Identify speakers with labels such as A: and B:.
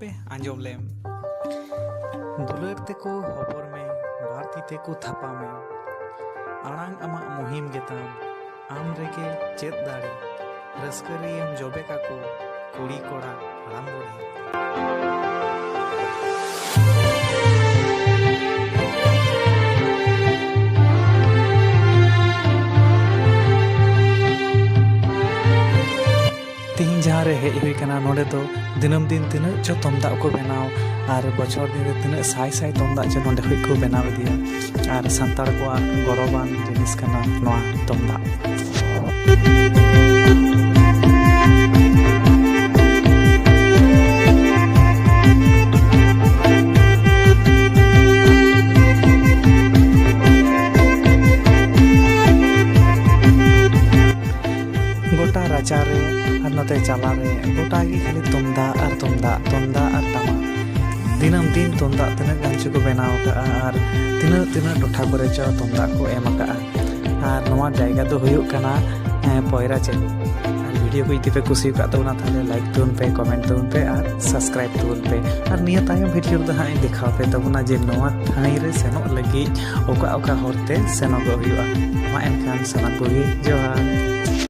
A: पे आंजोम लेम दुलर तेको हबर में भारती तेको थापा में आड़ांग अमा मुहिम गेताम आम रेगे चेत दाड़े रस्करियम जोबे काको कुड़ी कोड़ा हड़ाम बुढ़ी तीन जहाँ रे हेज हुई कना नोडे तो दिनम दिन तिना जो तुमदा को बनाव और बछर दिन तिना साई साई तुमदा जो नोडे हुई को बनाव दिया और संतार को गौरवान जिनिस कना नोआ तुमदा गोटा राजा रे और नते चला रे गोटा की खाली तुमदा और तमा दिनम दिन तुमदा तिना गांचो को बनाव का और तिना टोठा करे च तुमदा को एम का और नवा जायगा दो हुयुक कना पयरा चेक और वीडियो को इति पे कुसी का तो ना थाले लाइक तुन पे कमेंट तुन पे और सब्सक्राइब तुन पे और निया तायम वीडियो दो हाई दिखाव पे तबना जे नवा ठाई रे सेनो लगी ओका ओका होरते सेनो गो हुयुआ मा एनखान सना को जोहार।